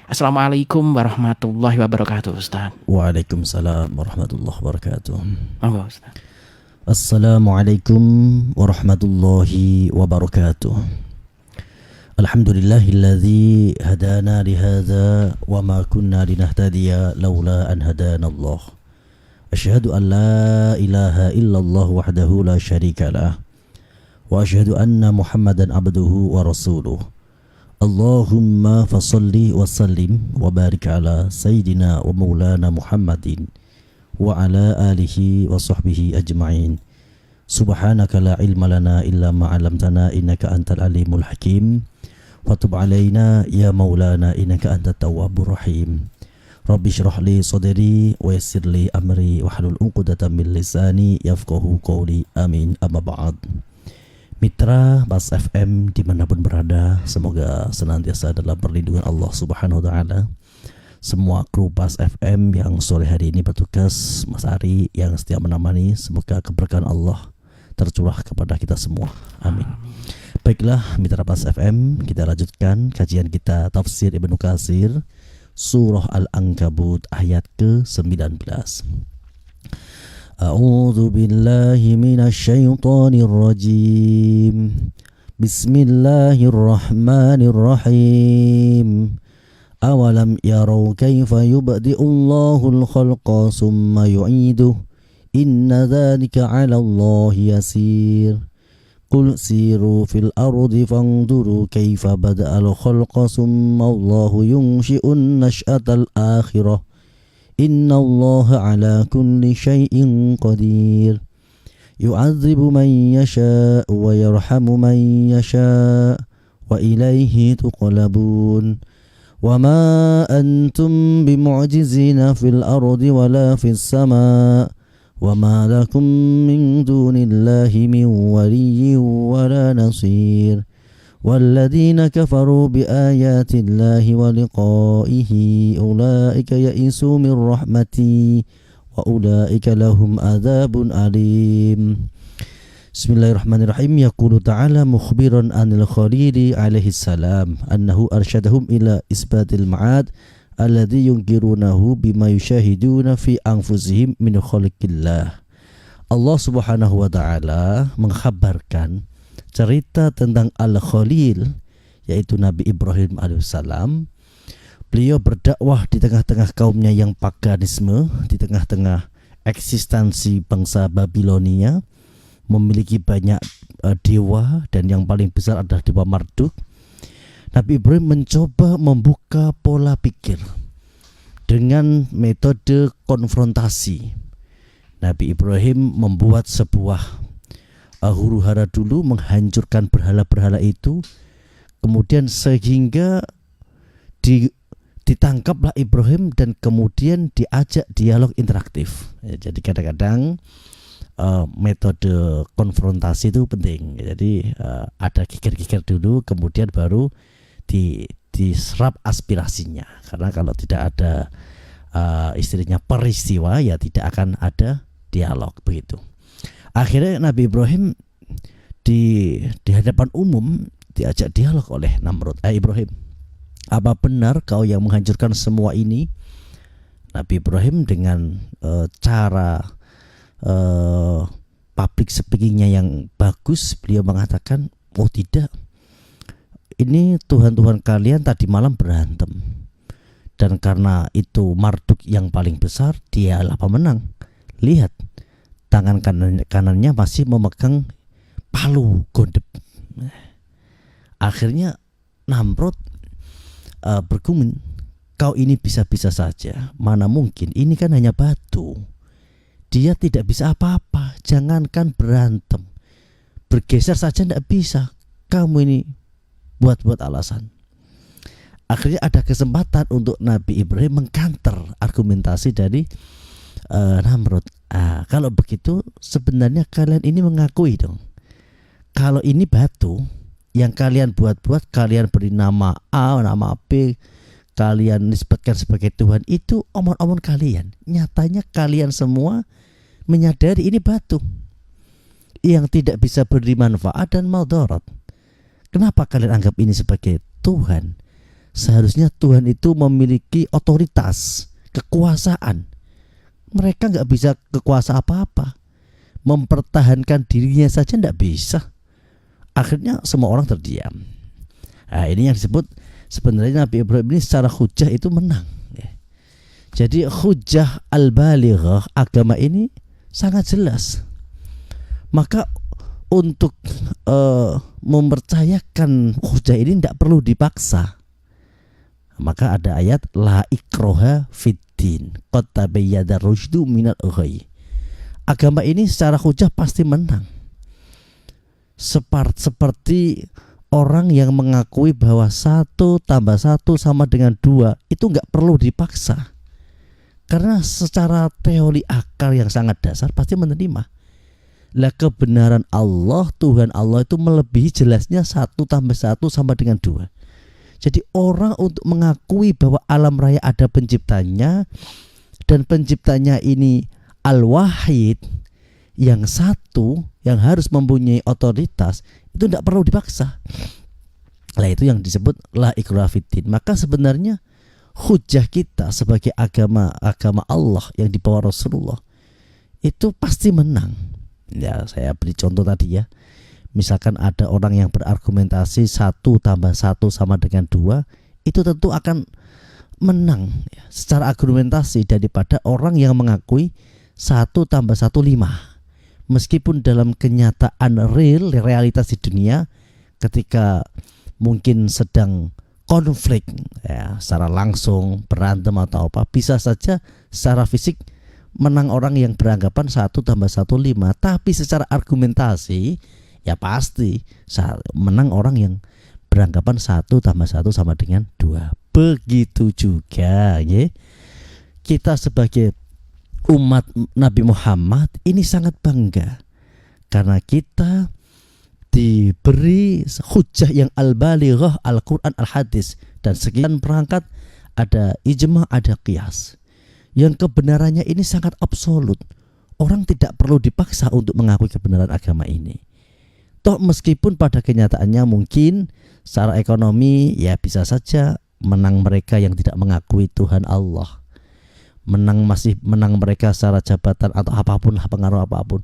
Assalamualaikum warahmatullahi wabarakatuh, Ustaz. Waalaikumsalam warahmatullahi wabarakatuh. Monggo, Ustaz. Assalamualaikum warahmatullahi wabarakatuh. Alhamdulillahilladzi hadana lihadza wa ma kunna linahtadiya laula an hadanallah. Asyhadu an la ilaha illallah wahdahu la syarika lah. Wa asyhadu anna Muhammadan abduhu wa rasuluh. Allahumma fasalli wa sallim wa barik ala sayyidina wa maulana Muhammadin wa ala alihi wa sahbihi ajma'in. Subhanaka la ilma lana illa ma 'allamtana innaka antal alimul hakim. Wa tub alaina ya maulana innaka antat tawwabur rahim. Rabbi shrah li sadri wa yassir li amri wa hlul 'uqdatam min lisani yafqahu qawli. Amin. Amma ba'd. Mitra Bas FM dimanapun berada, semoga senantiasa dalam perlindungan Allah Subhanahu wa Ta'ala. Semua kru Bas FM yang sore hari ini bertugas, Mas Ari yang setia menemani, semoga keberkahan Allah tercurah kepada kita semua. Amin. Baiklah Mitra Bas FM, kita lanjutkan kajian kita Tafsir Ibnu Katsir, Surah Al-Ankabut ayat ke-19. A'udzu billahi minasy syaithanir rajim. Bismillahirrahmanirrahim. Awalam yarau kaifa yubdi'ullahul khalqa tsumma yu'iduhu. Inna dzalika 'ala Allahi yasir. Qul siru fil ardi fanzuru kaifa bada'al khalqa tsumma Allahu yunshi'un nash'atal akhirah. Inna Allah ala kulli syai'in qadir. Yu'adzibu man yasha' wa yarhamu man yasha' wa ilaihi tuqlabun. Wa ma antum bimu'jizina fil ardi wala fis sama'. Wa ma lakum min dunillahi min waliyyin wala nasir. والذين كفروا بآيات الله ولقائه أولئك يئسوا من رحمتي وأولئك لهم عذاب أليم. بسم الله الرحمن الرحيم. يقول تعالى مخبرا عن الخليل عليه السلام أنه أرشدهم إلى إثبات المعاد الذي ينكرونه بما يشاهدون في أنفسهم من خلق الله. Allah Subhanahu wa Ta'ala mengkhabarkan cerita tentang Al-Khalil, yaitu Nabi Ibrahim alaihissalam. Beliau berdakwah di tengah-tengah kaumnya yang paganisme, di tengah-tengah eksistensi bangsa Babilonia, memiliki banyak dewa, dan yang paling besar adalah dewa Marduk. Nabi Ibrahim mencoba membuka pola pikir dengan metode konfrontasi. Nabi Ibrahim membuat sebuah huru-hara dulu, menghancurkan berhala-berhala itu, kemudian sehingga ditangkaplah Ibrahim dan kemudian diajak dialog interaktif. Jadi kadang-kadang metode konfrontasi itu penting. Jadi ada kikir-kikir dulu, kemudian baru diserap aspirasinya. Karena kalau tidak ada istilahnya peristiwa, ya tidak akan ada dialog begitu. Akhirnya Nabi Ibrahim di hadapan umum diajak dialog oleh Namrud. Ibrahim, apa benar kau yang menghancurkan semua ini? Nabi Ibrahim dengan cara public speakingnya yang bagus, beliau mengatakan, oh tidak, ini Tuhan-Tuhan kalian tadi malam berantem, dan karena itu Marduk yang paling besar, dialah pemenang. Lihat, tangan kanannya masih memegang palu gondep. Akhirnya Namrud bergumul, kau ini bisa-bisa saja, mana mungkin, ini kan hanya batu, dia tidak bisa apa-apa, jangankan berantem, bergeser saja tidak bisa, kamu ini buat-buat alasan. Akhirnya ada kesempatan untuk Nabi Ibrahim mengkanter argumentasi dari Namrud. Kalau begitu sebenarnya kalian ini mengakui dong, kalau ini batu yang kalian buat-buat, kalian beri nama A, nama B, kalian nisbatkan sebagai Tuhan, itu omong-omong kalian. Nyatanya kalian semua menyadari ini batu yang tidak bisa beri manfaat dan madarat. Kenapa kalian anggap ini sebagai Tuhan? Seharusnya Tuhan itu memiliki otoritas, kekuasaan. Mereka nggak bisa kekuasa apa-apa. Mempertahankan dirinya saja nggak bisa. Akhirnya semua orang terdiam. Nah, ini yang disebut sebenarnya Nabi Ibrahim ini secara hujah itu menang. Jadi hujah al-balighah, agama ini sangat jelas. Maka untuk mempercayakan hujah ini tidak perlu dipaksa. Maka ada ayat la ikroha fiddin qad tabayyana rusydu minal ghayy. Agama ini secara hujah pasti menang. Seperti orang yang mengakui bahwa 1 tambah 1 sama dengan 2 itu nggak perlu dipaksa. Karena secara teori akal yang sangat dasar pasti menerima. Lah kebenaran Allah, Tuhan Allah itu melebihi jelasnya 1 tambah 1 sama dengan 2. Jadi orang untuk mengakui bahwa alam raya ada penciptanya, dan penciptanya ini Al-Wahid, yang satu, yang harus mempunyai otoritas, itu tidak perlu dipaksa. Lah itu yang disebut la ikraha fiddin. Maka sebenarnya hujah kita sebagai agama Allah yang dibawa Rasulullah itu pasti menang. Ya, saya beri contoh tadi ya. Misalkan ada orang yang berargumentasi 1 tambah 1 sama dengan 2, itu tentu akan menang ya, secara argumentasi daripada orang yang mengakui 1 tambah 1 5. Meskipun dalam kenyataan realitas di dunia, ketika mungkin sedang konflik ya, secara langsung berantem atau apa, bisa saja secara fisik menang orang yang beranggapan 1 tambah 1 5. Tapi secara argumentasi ya pasti menang orang yang beranggapan 1 tambah 1 sama dengan 2. Begitu juga ya, kita sebagai umat Nabi Muhammad ini sangat bangga karena kita diberi hujah yang al-balighah, Al-Quran, Al-Hadis, dan sekian perangkat, ada ijma, ada qiyas, yang kebenarannya ini sangat absolut. Orang tidak perlu dipaksa untuk mengakui kebenaran agama ini. Toh meskipun pada kenyataannya mungkin secara ekonomi ya bisa saja menang mereka yang tidak mengakui Tuhan Allah, masih menang mereka secara jabatan atau apapun lah, pengaruh apapun.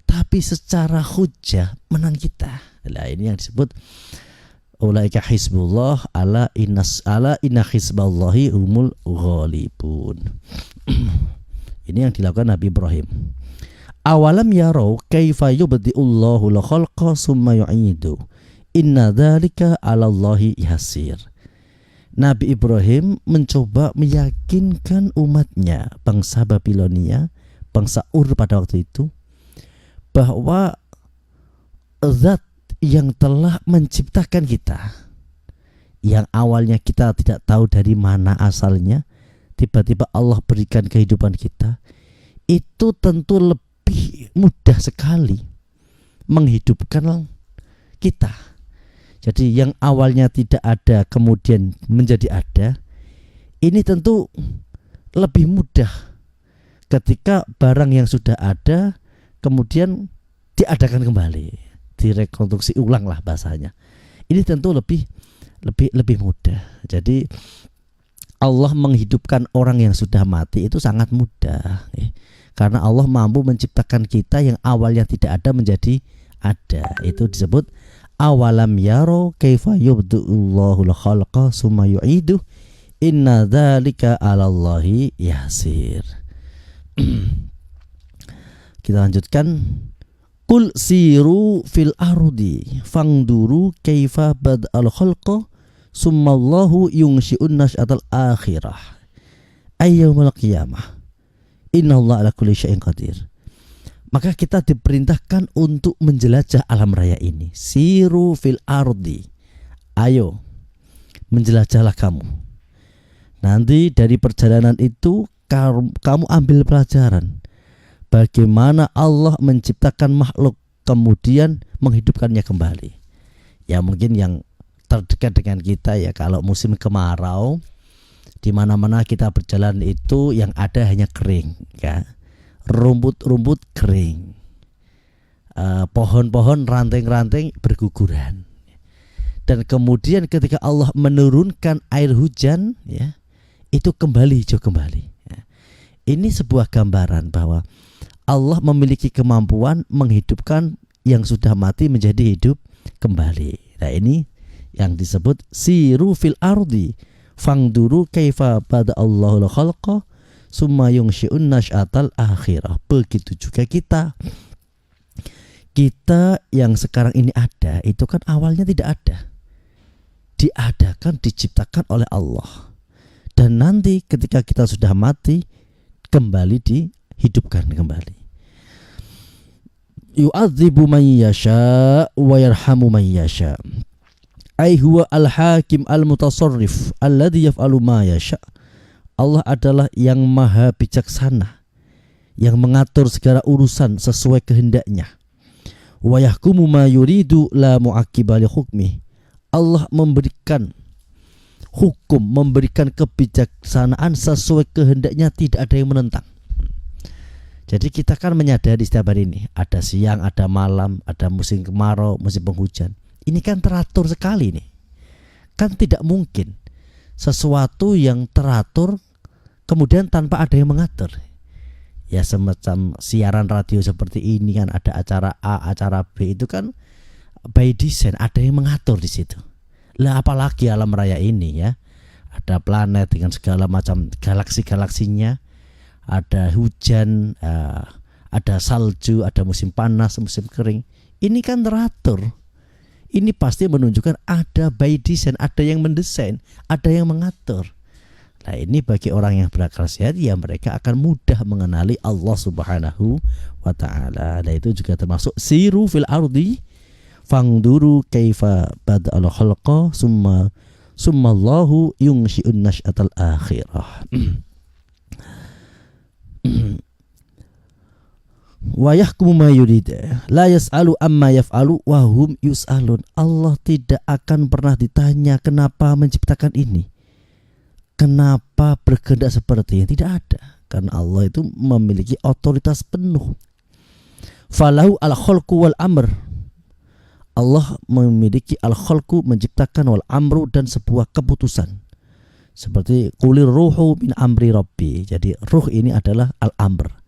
Tapi secara hujah menang kita. Nah, ini yang disebut ulaika hizbullah ala inna hizballahi humul ghalibun. Ini yang dilakukan Nabi Ibrahim. Awalam yarau kaifa yubdi'ullahu al-khalqa summa yu'idu. Inna dzalika 'alallahi yasir. Nabi Ibrahim mencoba meyakinkan umatnya, bangsa Babilonia, bangsa Ur pada waktu itu, bahwa zat yang telah menciptakan kita, yang awalnya kita tidak tahu dari mana asalnya, tiba-tiba Allah berikan kehidupan kita, itu tentu lebih mudah sekali menghidupkan kita. Jadi yang awalnya tidak ada kemudian menjadi ada, ini tentu lebih mudah ketika barang yang sudah ada kemudian diadakan kembali, direkonstruksi ulang lah bahasanya. Ini tentu lebih mudah. Jadi Allah menghidupkan orang yang sudah mati itu sangat mudah, karena Allah mampu menciptakan kita yang awalnya tidak ada menjadi ada. Itu disebut awalam yaro kaifa yubdi'ullahu al-khalqa summa yu'idu inna dzalika 'alallahi yasir. Kita lanjutkan. Qul siru fil ardi fangduru kaifa bada'al khalqa summa Allahu yunshi'un nash'atal akhirah ayyamul qiyamah innallaha ala kulli syai'in qadir. Maka kita diperintahkan untuk menjelajah alam raya ini. Siru fil ardi, ayo menjelajahlah kamu. Nanti dari perjalanan itu kamu ambil pelajaran bagaimana Allah menciptakan makhluk kemudian menghidupkannya kembali. Ya mungkin yang terdekat dengan kita ya, kalau musim kemarau di mana-mana kita berjalan itu yang ada hanya kering ya. Rumput-rumput kering, pohon-pohon ranting-ranting berguguran. Dan kemudian ketika Allah menurunkan air hujan, ya, itu kembali hijau kembali. Ya. Ini sebuah gambaran bahwa Allah memiliki kemampuan menghidupkan yang sudah mati menjadi hidup kembali. Nah, ini yang disebut siru fil ardi fangduru kaifa bada'allahu al-khalqa summa yunshi'un nasy'atal akhirah. Begitu juga kita yang sekarang ini ada, itu kan awalnya tidak ada, diadakan, diciptakan oleh Allah, dan nanti ketika kita sudah mati kembali dihidupkan kembali. Yu'adzibu man yasha wa yarhamu man yasha. Ai huwa al-hakim al-mutasarrif alladhi yaf'alu ma yasha. Allah adalah yang maha bijaksana, yang mengatur segala urusan sesuai kehendaknya. Wa yahkumu ma yuridu la mu'aqqiba li hukmi. Allah memberikan hukum, memberikan kebijaksanaan sesuai kehendaknya, tidak ada yang menentang. Jadi kita kan menyadari setiap hari ini ada siang, ada malam, ada musim kemarau, musim penghujan. Ini kan teratur sekali nih. Kan tidak mungkin sesuatu yang teratur kemudian tanpa ada yang mengatur. Ya semacam siaran radio seperti ini kan ada acara A, acara B, itu kan by design, ada yang mengatur di situ. Lah apalagi alam raya ini ya. Ada planet dengan segala macam galaksi-galaksinya, ada hujan, ada salju, ada musim panas, musim kering. Ini kan teratur. Ini pasti menunjukkan ada by design, ada yang mendesain, ada yang mengatur. Nah, ini bagi orang yang berakal sehat, ya mereka akan mudah mengenali Allah Subhanahu wa ta'ala. Nah, itu juga termasuk siru fil ardi fangduru kaifa bada'al khalqa summa Allahu yunshi'un nasy'atal akhirah. Wa yahkumu ma yurid la yas'alu amma yaf'alu wa hum yus'alun. Allah tidak akan pernah ditanya kenapa menciptakan ini, kenapa berkehendak seperti ini, tidak ada, karena Allah itu memiliki otoritas penuh. Falahu al-khalqu wal amr. Allah memiliki al-khalqu, menciptakan, wal amru, dan sebuah keputusan. Seperti qulir ruhu min amri rabbi. Jadi ruh ini adalah al-amr.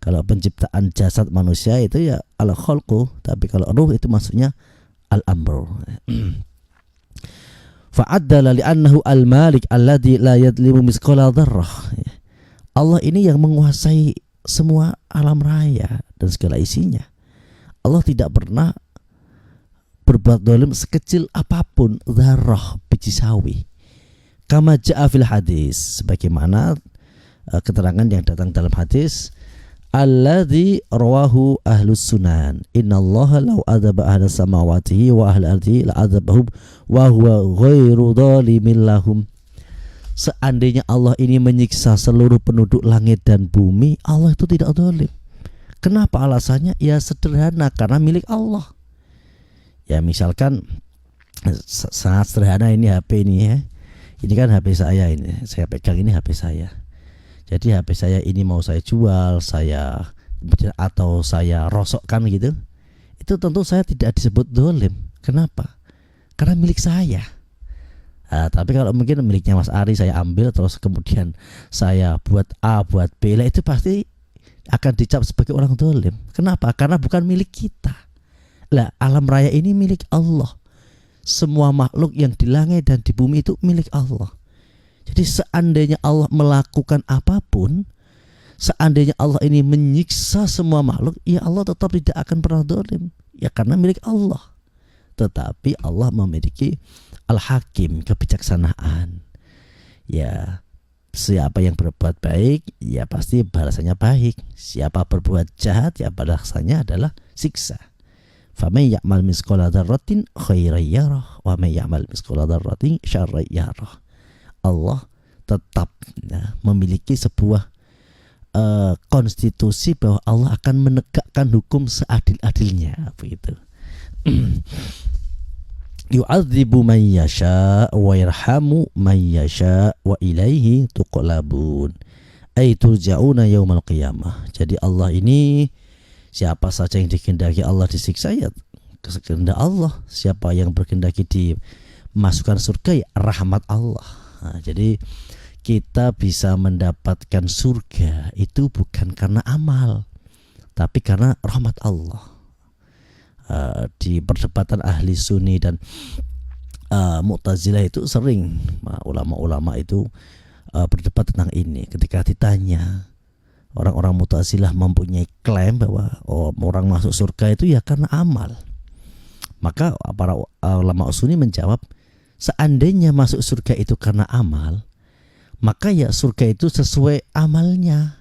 Kalau penciptaan jasad manusia itu ya al-khalqu, tapi kalau ruh itu maksudnya al-amru. Fa'addala li'annahu al-malik alladhi la yadlimu misqala dzarrah. Allah ini yang menguasai semua alam raya dan segala isinya. Allah tidak pernah berbuat zalim sekecil apapun dzarrah, biji sawi. Kama ja'a fil hadis, sebagaimana keterangan yang datang dalam hadis, alladzi rawahu ahlus sunan, innallaha law adzaba ahlas samawati wa ahlal ardi la adzabahum wa huwa ghairu dzalimin lahum. Seandainya Allah ini menyiksa seluruh penduduk langit dan bumi, Allah itu tidak zalim. Kenapa alasannya? Ya sederhana, karena milik Allah. Ya misalkan sangat sederhana, ini HP ini ya. Ini kan HP saya, ini saya pegang, ini HP saya. Jadi HP saya ini mau saya jual, atau saya rosokkan gitu, itu tentu saya tidak disebut zalim. Kenapa? Karena milik saya. Tapi kalau mungkin miliknya Mas Ari, saya ambil terus kemudian saya buat A, buat B, lah itu pasti akan dicap sebagai orang zalim. Kenapa? Karena bukan milik kita. Lah alam raya ini milik Allah. Semua makhluk yang di langit dan di bumi itu milik Allah. Jadi seandainya Allah melakukan apapun, seandainya Allah ini menyiksa semua makhluk, ya Allah tetap tidak akan pernah zalim. Ya karena milik Allah. Tetapi Allah memiliki al-hakim, kebijaksanaan. Ya siapa yang berbuat baik, ya pasti balasannya baik. Siapa berbuat jahat, ya balasannya adalah siksa. Faman ya'mal misqala dzarratin khairan yarah wa man ya'mal misqala dzarratin syarran yarah. Allah tetap memiliki sebuah konstitusi bahwa Allah akan menegakkan hukum seadil-adilnya, begitu. Yu'adzibu man yasha wa yarhamu man yasha wa ilaihi tuqlabun. Ay turja'una yaumal qiyamah. Jadi Allah ini, siapa saja yang dikehendaki Allah disiksa, ya kehendak Allah. Siapa yang berkehendaki dimasukkan surga, ya rahmat Allah. Nah, jadi kita bisa mendapatkan surga itu bukan karena amal, tapi karena rahmat Allah. Di perdebatan ahli sunni dan Mu'tazilah itu sering ulama-ulama itu berdebat tentang ini. Ketika ditanya, orang-orang Mu'tazilah mempunyai klaim bahwa orang masuk surga itu ya karena amal. Maka para ulama sunni menjawab, seandainya masuk surga itu karena amal, maka ya surga itu sesuai amalnya.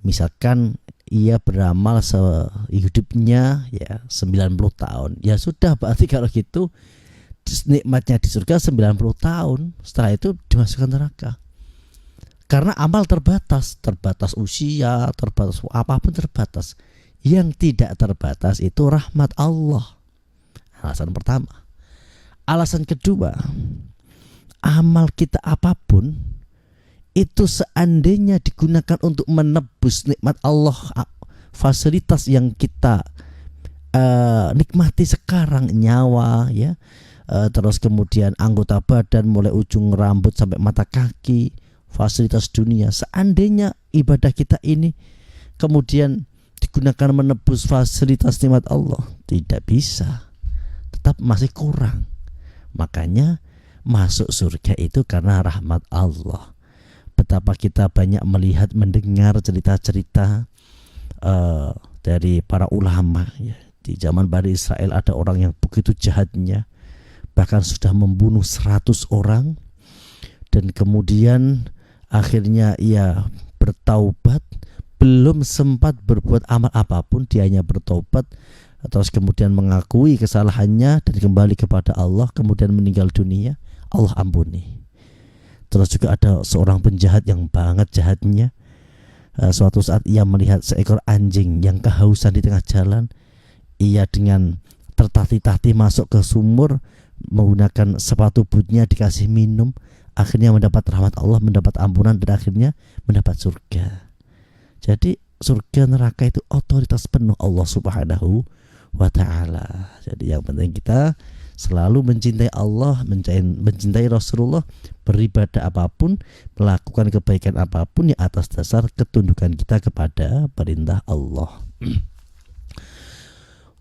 Misalkan ia beramal sehidupnya ya 90 tahun. Ya sudah, berarti kalau gitu nikmatnya di surga 90 tahun. Setelah itu dimasukkan neraka. Karena amal terbatas usia, terbatas apapun terbatas. Yang tidak terbatas itu rahmat Allah. Alasan pertama. Alasan kedua, amal kita apapun itu seandainya digunakan untuk menebus nikmat Allah, fasilitas yang kita nikmati sekarang, nyawa ya, terus kemudian anggota badan mulai ujung rambut sampai mata kaki, fasilitas dunia, seandainya ibadah kita ini kemudian digunakan menebus fasilitas nikmat Allah, tidak bisa, tetap masih kurang. Makanya masuk surga itu karena rahmat Allah. Betapa kita banyak melihat, mendengar cerita-cerita dari para ulama ya. Di zaman Bani Israel ada orang yang begitu jahatnya, bahkan sudah membunuh 100 orang, dan kemudian akhirnya ia bertaubat, belum sempat berbuat amal apapun, dia hanya bertobat, terus kemudian mengakui kesalahannya dan kembali kepada Allah, kemudian meninggal dunia, Allah ampuni. Terus juga ada seorang penjahat yang banget jahatnya. Suatu saat ia melihat seekor anjing yang kehausan di tengah jalan. Ia dengan tertatih-tatih masuk ke sumur, menggunakan sepatu bootnya dikasih minum. Akhirnya mendapat rahmat Allah, mendapat ampunan, dan akhirnya mendapat surga. Jadi surga neraka itu otoritas penuh Allah Subhanahu wa ta'ala. Jadi yang penting kita selalu mencintai Allah, mencintai Rasulullah, beribadah apapun, melakukan kebaikan apapun ya atas dasar ketundukan kita kepada perintah Allah.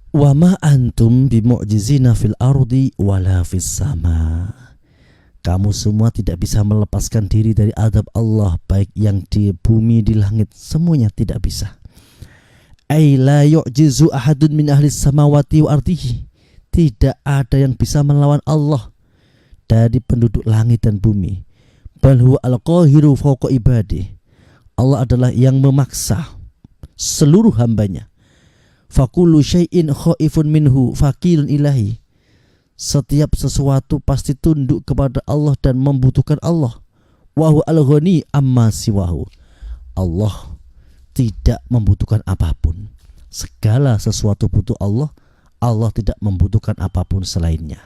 Wa ma antum bimu'jizina fil ardi wala fis sama. Kamu semua tidak bisa melepaskan diri dari azab Allah, baik yang di bumi, di langit, semuanya tidak bisa. Ay la yu'jizu ahadun min ahli samawati wa ardihi. Tidak ada yang bisa melawan Allah dari penduduk langit dan bumi. Bal huwa al-qahiru fawqa ibadih. Allah adalah yang memaksa seluruh hambanya. Fakullu syai'in khaifun minhu fakilun ilahi. Setiap sesuatu pasti tunduk kepada Allah dan membutuhkan Allah. Wa huwa al-ghani amma siwahu. Allah tidak membutuhkan apapun. Segala sesuatu butuh Allah. Allah tidak membutuhkan apapun selainnya.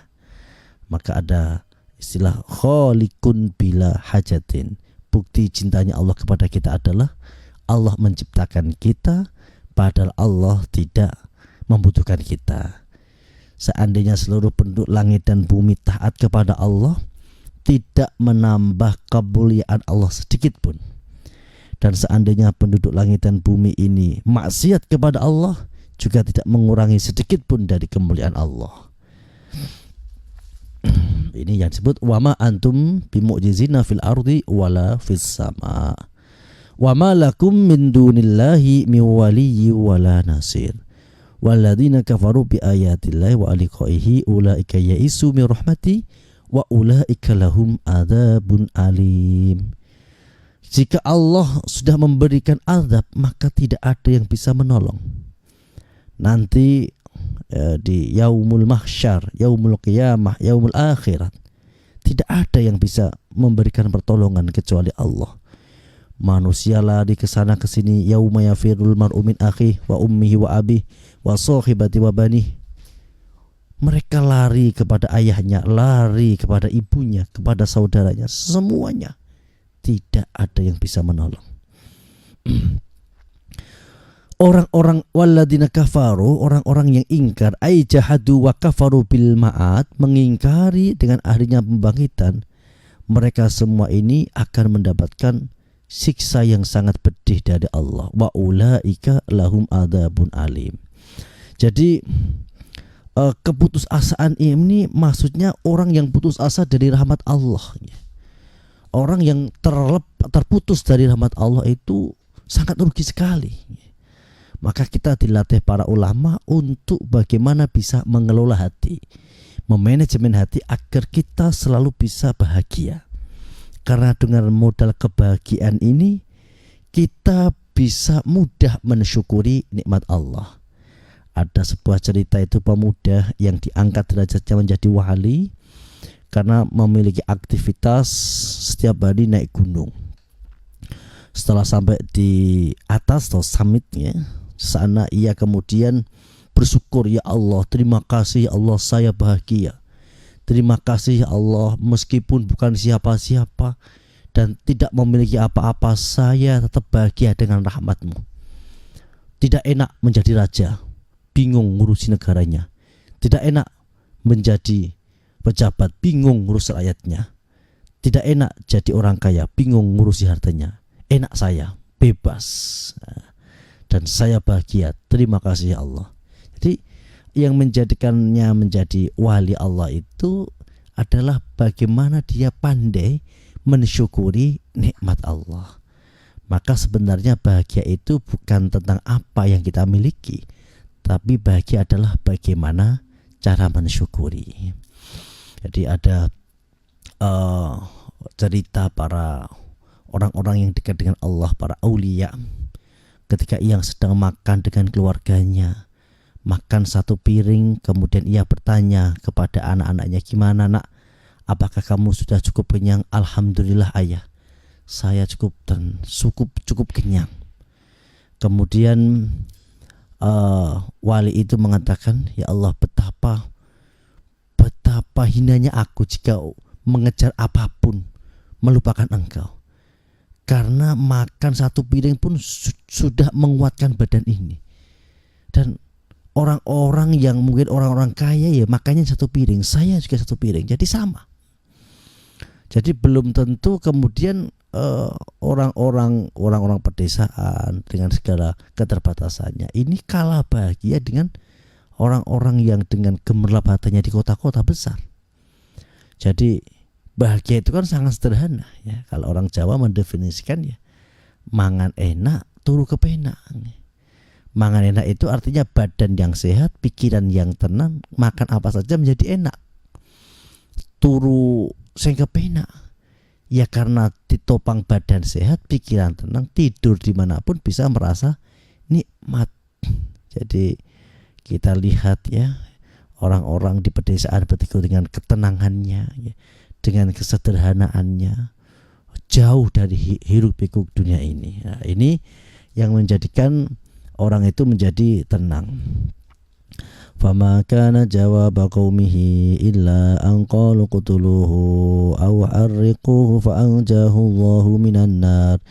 Maka ada istilah khaliqun bila hajatin. Bukti cintanya Allah kepada kita adalah Allah menciptakan kita, padahal Allah tidak membutuhkan kita. Seandainya seluruh penduduk langit dan bumi taat kepada Allah, tidak menambah kemuliaan Allah sedikit pun. Dan seandainya penduduk langit dan bumi ini maksiat kepada Allah, juga tidak mengurangi sedikit pun dari kemuliaan Allah. Ini yang disebut wama antum bimu'jizina fil ardi wala fis sama. Wama lakum min dunillahi min waliyyi wala nasir. Walladzina kafaru bi ayatillahi wa liqaihi ulaika ya'isu min rahmati wa ulaika lahum adzabun alim. Jika Allah sudah memberikan azab, maka tidak ada yang bisa menolong. Nanti di yaumul mahsyar, yaumul qiyamah, yaumul akhirat, tidak ada yang bisa memberikan pertolongan kecuali Allah. Manusia lari ke sana ke sini, yauma yafirul mar'u min akhihi wa ummihi wa abihi wa sahibati wa banihi. Mereka lari kepada ayahnya, lari kepada ibunya, kepada saudaranya, semuanya. Tidak ada yang bisa menolong. orang-orang walladzina kafaru, orang-orang yang ingkar, ai jahadu wa kafaru bil ma'ad, mengingkari dengan akhirnya pembangkitan, mereka semua ini akan mendapatkan siksa yang sangat pedih dari Allah. Wa ulaika lahum adzabun alim. Jadi keputusasaan ini maksudnya orang yang putus asa dari rahmat Allah. Orang yang terputus dari rahmat Allah itu sangat rugi sekali. Maka kita dilatih para ulama untuk bagaimana bisa mengelola hati, memanajemen hati agar kita selalu bisa bahagia. Karena dengan modal kebahagiaan ini kita bisa mudah mensyukuri nikmat Allah. Ada sebuah cerita itu pemuda yang diangkat derajatnya menjadi wali karena memiliki aktivitas setiap hari naik gunung. Setelah sampai di atas atau summitnya sana, ia kemudian bersyukur, ya Allah, terima kasih ya Allah, saya bahagia. Terima kasih ya Allah, meskipun bukan siapa-siapa dan tidak memiliki apa-apa, saya tetap bahagia dengan rahmat-Mu. Tidak enak menjadi raja, bingung ngurusi negaranya. Tidak enak menjadi pejabat, bingung ngurus rakyatnya. Tidak enak jadi orang kaya, bingung ngurusi hartanya. Enak saya, bebas. Dan saya bahagia, terima kasih ya Allah. Jadi yang menjadikannya menjadi wali Allah itu adalah bagaimana dia pandai mensyukuri nikmat Allah. Maka sebenarnya bahagia itu bukan tentang apa yang kita miliki, tapi bahagia adalah bagaimana cara mensyukuri. Jadi ada cerita para orang-orang yang dekat dengan Allah, para aulia, ketika ia sedang makan dengan keluarganya, makan satu piring, kemudian ia bertanya kepada anak-anaknya, gimana nak, apakah kamu sudah cukup kenyang? Alhamdulillah ayah, saya cukup dan cukup kenyang. Kemudian wali itu mengatakan, ya Allah, betapa hinanya aku jika mengejar apapun melupakan Engkau. Karena makan satu piring pun sudah menguatkan badan ini. Dan orang-orang yang mungkin orang-orang kaya ya makannya satu piring, saya juga satu piring, jadi sama. Jadi belum tentu kemudian orang-orang pedesaan dengan segala keterbatasannya ini kalah bahagia dengan orang-orang yang dengan gemerlap hatinya di kota-kota besar. Jadi bahagia itu kan sangat sederhana ya. Kalau orang Jawa mendefinisikan ya, mangan enak turu kepenak. Mangan enak itu artinya badan yang sehat, pikiran yang tenang, makan apa saja menjadi enak. Turu sing kepenak ya karena ditopang badan sehat, pikiran tenang, tidur dimanapun bisa merasa nikmat. Jadi kita lihat ya, orang-orang di pedesaan betul dengan ketenangannya ya, dengan kesederhanaannya, jauh dari hiruk pikuk dunia ini. Nah, ini yang menjadikan orang itu menjadi tenang. Fama kana jawab qaumihi illa an qalu qutuluhu aw harriquhu fa anjahu Allahu minan nar.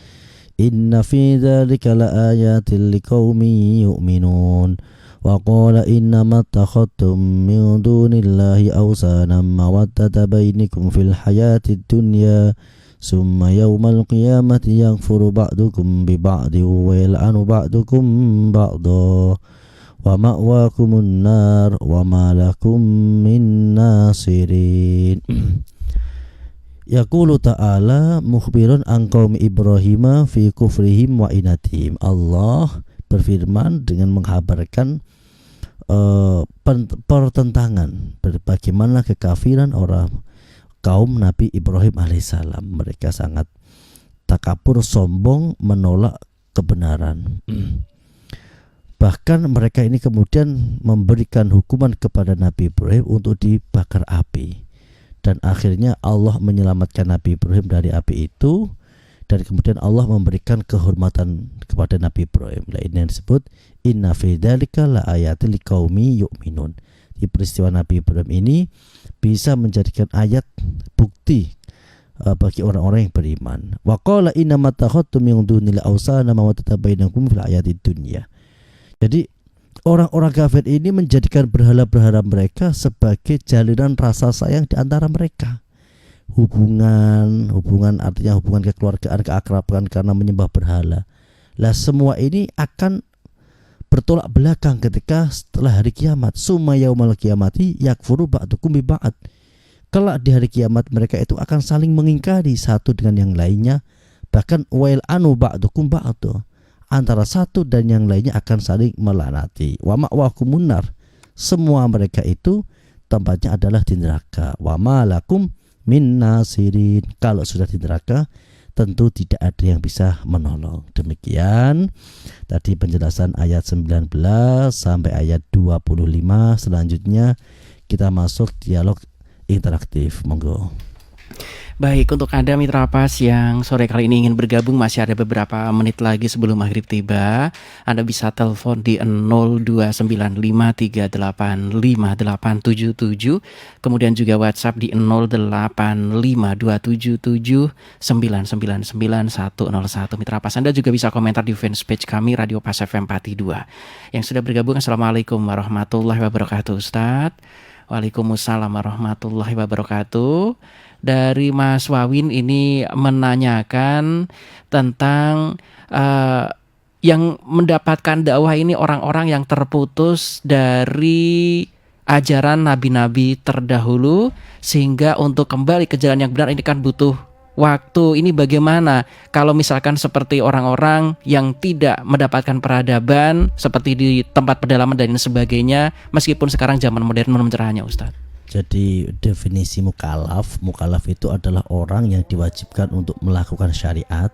Inna fi dzalika laayatin liqaumin yu'minun. Wa qala innama takhadtum min dunillahi awsanan mawaddata bainakum fil hayatid dunya summa yawmal qiyamati yaghfuru ba'dukum bi ba'di wa yal'anu ba'dukum ba'da wa ma'wakumun nar wa ma lakum min nasirin. Yaqulu ta'ala mukhbirun an qaumi Ibrahim fi kufrihim wa inatihim. Allah berfirman dengan menghabarkan pertentangan bagaimana kekafiran orang kaum Nabi Ibrahim alaihissalam. Mereka sangat takabur, sombong, menolak kebenaran. Bahkan mereka ini kemudian memberikan hukuman kepada Nabi Ibrahim untuk dibakar api. Dan akhirnya Allah menyelamatkan Nabi Ibrahim dari api itu. Dan kemudian Allah memberikan kehormatan kepada Nabi Ibrahim. Ini yang disebut inna fi dzalika la ayatil liqaumi yu'minun. Di peristiwa Nabi Ibrahim ini bisa menjadikan ayat bukti bagi orang-orang yang beriman. Wa qala inna ma takhadtum min dunil awsana ma tatabainakum fil ayatid dunya. Jadi orang-orang kafir ini menjadikan berhala-berhala mereka sebagai jalinan rasa sayang di antara mereka. Hubungan artinya hubungan kekeluargaan, keakraban karena menyembah berhala. Lah semua ini akan bertolak belakang ketika setelah hari kiamat. Summa yaumal qiyamati yakfuru ba'dukum bi ba'd. Kelak di hari kiamat mereka itu akan saling mengingkari satu dengan yang lainnya, bahkan wail anu ba'dukum ba'd. Antara satu dan yang lainnya akan saling melaknati. Wa ma'wakumun nar. Semua mereka itu tempatnya adalah di neraka. Wa ma lakum min nasirin. Kalau sudah di neraka tentu tidak ada yang bisa menolong. Demikian tadi penjelasan ayat 19 sampai ayat 25. Selanjutnya kita masuk dialog interaktif. Monggo. Baik, untuk Anda Mitra Pas yang sore kali ini ingin bergabung, masih ada beberapa menit lagi sebelum maghrib tiba. Anda bisa telepon di 0295385877, kemudian juga WhatsApp di 085277999101. Mitra Pas, Anda juga bisa komentar di fanpage kami Radio Pas FM Pati 2. Yang sudah bergabung, Assalamualaikum warahmatullahi wabarakatuh, Ustadz. Waalaikumsalam warahmatullahi wabarakatuh. Dari Mas Wawin ini menanyakan tentang yang mendapatkan dakwah ini orang-orang yang terputus dari ajaran nabi-nabi terdahulu, sehingga untuk kembali ke jalan yang benar ini kan butuh waktu. Ini bagaimana kalau misalkan seperti orang-orang yang tidak mendapatkan peradaban seperti di tempat pedalaman dan sebagainya, meskipun sekarang zaman modern mencerahnya, Ustadz? Jadi definisi mukallaf itu adalah orang yang diwajibkan untuk melakukan syariat.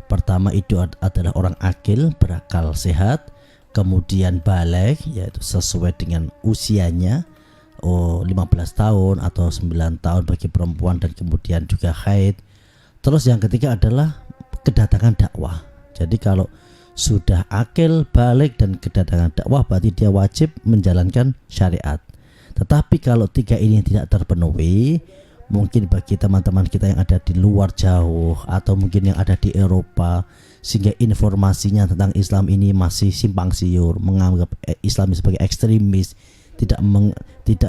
Pertama itu adalah orang akil, berakal sehat, kemudian baligh, yaitu sesuai dengan usianya, 15 tahun atau 9 tahun bagi perempuan, dan kemudian juga haid. Terus yang ketiga adalah kedatangan dakwah. Jadi kalau sudah akil, baligh dan kedatangan dakwah, berarti dia wajib menjalankan syariat. Tetapi kalau tiga ini tidak terpenuhi, mungkin bagi teman-teman kita yang ada di luar jauh atau mungkin yang ada di Eropa, sehingga informasinya tentang Islam ini masih simpang siur, menganggap Islam sebagai ekstremis, tidak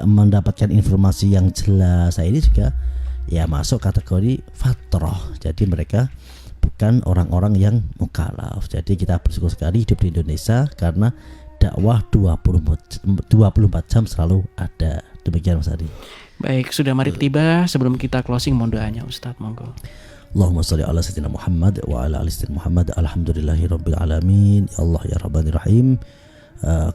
mendapatkan informasi yang jelas, ini juga ya masuk kategori fatrah. Jadi mereka bukan orang-orang yang mukallaf. Jadi kita bersyukur sekali hidup di Indonesia karena dakwah 24 jam selalu ada. Demikian Mas Adi. Baik, sudah maghrib tiba. Sebelum kita closing, mohon doanya Ustadz, monggo. Allahumma sholli ala sayyidina Muhammad wa ala ali sayyidina Muhammad. Alhamdulillahirabbil alamin. Ya Allah ya Rabbani Rahim.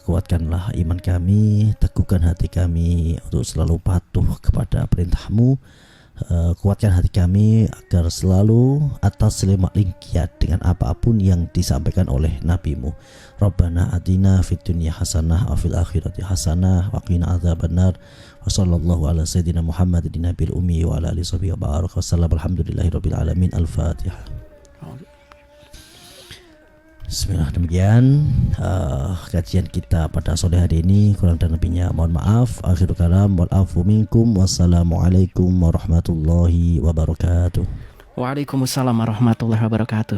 Kuatkanlah iman kami, teguhkan hati kami untuk selalu patuh kepada perintah-Mu. Kuatkan hati kami agar selalu atas lima lingkiat dengan apapun yang disampaikan oleh Nabi-Mu. Rabbana atina fid dunya hasanah wa fil akhirati hasanah wa qina adzabannar. Wa sallallahu ala sayyidina Muhammadin nabiyil ummi wa ala alihi wa baraka wasallam. Alhamdulillahirabbil alamin. Al-Fatihah. Bismillah. Demikian kajian kita pada sore hari ini, kurang dan lebihnya mohon maaf. Akhirul kalam wal afu minkum. Wassalamualaikum warahmatullahi wabarakatuh. Waalaikumsalam warahmatullahi wabarakatuh.